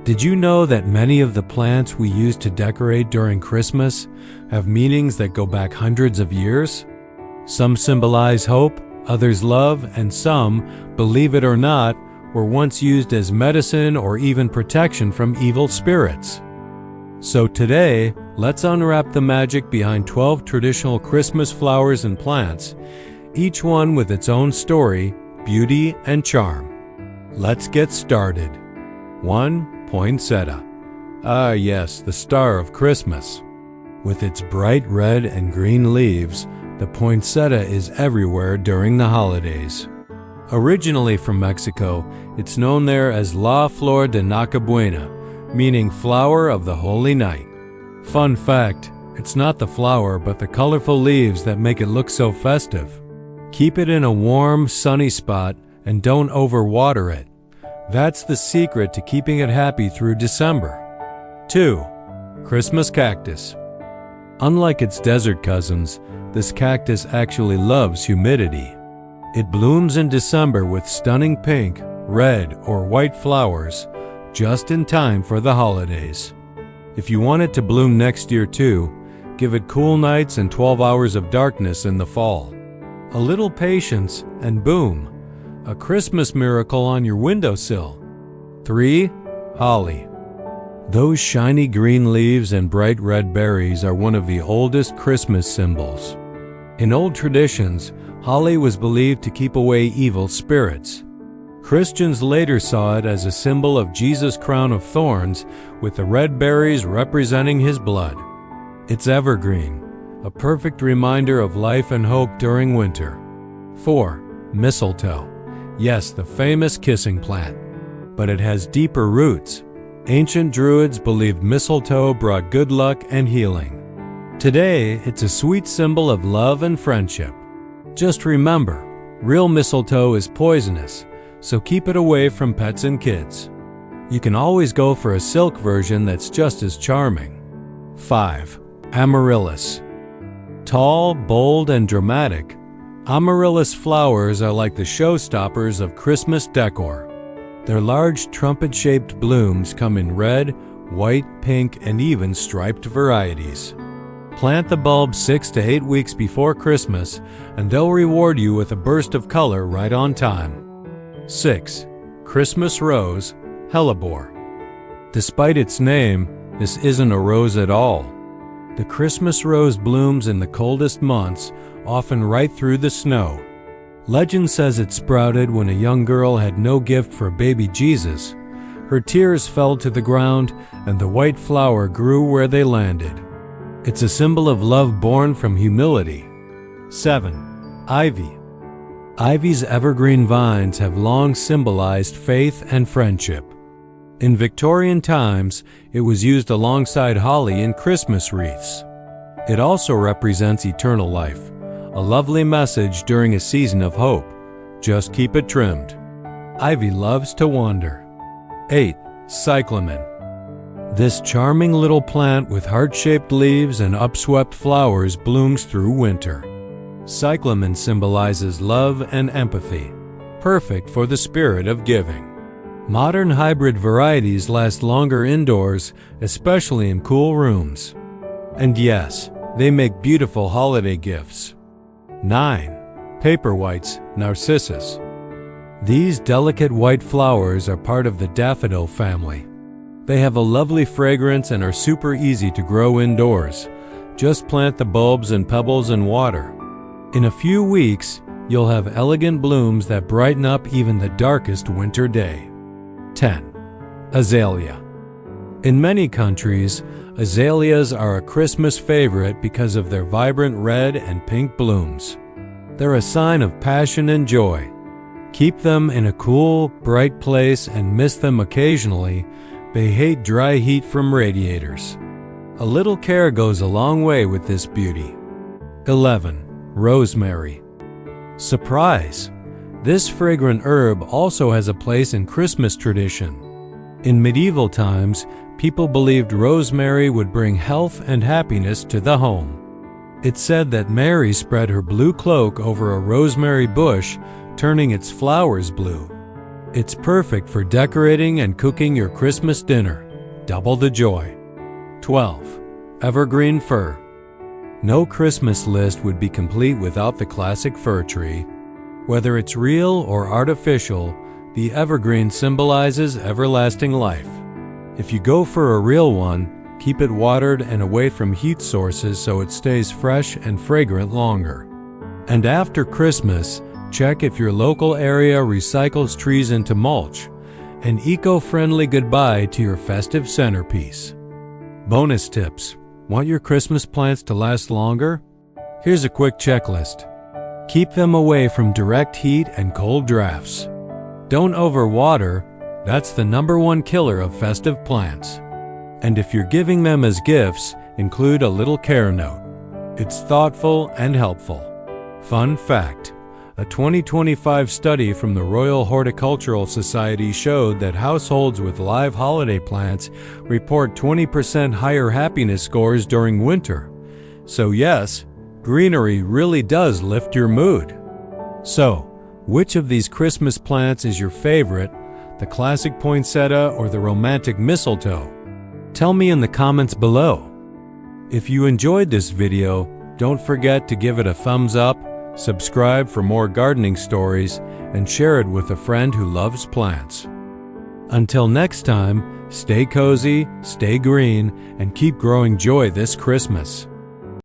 Did you know that many of the plants we use to decorate during Christmas have meanings that go back hundreds of years? Some symbolize hope, others love, and some, believe it or not, were once used as medicine or even protection from evil spirits. So today, let's unwrap the magic behind 12 traditional Christmas flowers and plants, each one with its own story, beauty, and charm. Let's get started. 1. Poinsettia. Ah yes, the star of Christmas. With its bright red and green leaves, the poinsettia is everywhere during the holidays. Originally from Mexico, it's known there as La Flor de Nochebuena, meaning flower of the holy night. Fun fact, it's not the flower but the colorful leaves that make it look so festive. Keep it in a warm, sunny spot and don't overwater it. That's the secret to keeping it happy through December. 2. Christmas Cactus. Unlike its desert cousins, this cactus actually loves humidity. It blooms in December with stunning pink, red, or white flowers, just in time for the holidays. If you want it to bloom next year too, give it cool nights and 12 hours of darkness in the fall. A little patience and boom, a Christmas miracle on your windowsill. 3. Holly. Those shiny green leaves and bright red berries are one of the oldest Christmas symbols. In old traditions, holly was believed to keep away evil spirits. Christians later saw it as a symbol of Jesus' crown of thorns, with the red berries representing his blood. It's evergreen, a perfect reminder of life and hope during winter. 4. Mistletoe. Yes, the famous kissing plant. But it has deeper roots. Ancient Druids believed mistletoe brought good luck and healing. Today, it's a sweet symbol of love and friendship. Just remember, real mistletoe is poisonous, so keep it away from pets and kids. You can always go for a silk version that's just as charming. 5. Amaryllis. Tall, bold, and dramatic, amaryllis flowers are like the showstoppers of Christmas decor. Their large trumpet-shaped blooms come in red, white, pink, and even striped varieties. Plant the bulbs 6 to 8 weeks before Christmas, and they'll reward you with a burst of color right on time. 6. Christmas Rose, hellebore. Despite its name, this isn't a rose at all. The Christmas rose blooms in the coldest months, often right through the snow. Legend says it sprouted when a young girl had no gift for baby Jesus. Her tears fell to the ground, and the white flower grew where they landed. It's a symbol of love born from humility. 7. Ivy. Ivy's evergreen vines have long symbolized faith and friendship. In Victorian times, it was used alongside holly in Christmas wreaths. It also represents eternal life, a lovely message during a season of hope. Just keep it trimmed. Ivy loves to wander. 8. Cyclamen. This charming little plant with heart-shaped leaves and upswept flowers blooms through winter. Cyclamen symbolizes love and empathy, perfect for the spirit of giving. Modern hybrid varieties last longer indoors, especially in cool rooms. And yes, they make beautiful holiday gifts. 9. Paperwhites, narcissus. These delicate white flowers are part of the daffodil family. They have a lovely fragrance and are super easy to grow indoors. Just plant the bulbs in pebbles and water. In a few weeks, you'll have elegant blooms that brighten up even the darkest winter day. 10. Azalea. In many countries, azaleas are a Christmas favorite because of their vibrant red and pink blooms. They're a sign of passion and joy. Keep them in a cool, bright place and mist them occasionally. They hate dry heat from radiators. A little care goes a long way with this beauty. 11. Rosemary. Surprise! This fragrant herb also has a place in Christmas tradition. In medieval times, people believed rosemary would bring health and happiness to the home. It's said that Mary spread her blue cloak over a rosemary bush, turning its flowers blue. It's perfect for decorating and cooking your Christmas dinner. Double the joy. 12. Evergreen fir. No Christmas list would be complete without the classic fir tree. Whether it's real or artificial, the evergreen symbolizes everlasting life. If you go for a real one, keep it watered and away from heat sources so it stays fresh and fragrant longer. And after Christmas, check if your local area recycles trees into mulch, an eco-friendly goodbye to your festive centerpiece. Bonus tips. Want your Christmas plants to last longer? Here's a quick checklist. Keep them away from direct heat and cold drafts. Don't overwater, that's the #1 killer of festive plants. And if you're giving them as gifts, include a little care note. It's thoughtful and helpful. Fun fact. A 2025 study from the Royal Horticultural Society showed that households with live holiday plants report 20% higher happiness scores during winter. So yes, greenery really does lift your mood. So, which of these Christmas plants is your favorite, the classic poinsettia or the romantic mistletoe? Tell me in the comments below. If you enjoyed this video, don't forget to give it a thumbs up, subscribe for more gardening stories, and share it with a friend who loves plants. Until next time, stay cozy, stay green, and keep growing joy this Christmas.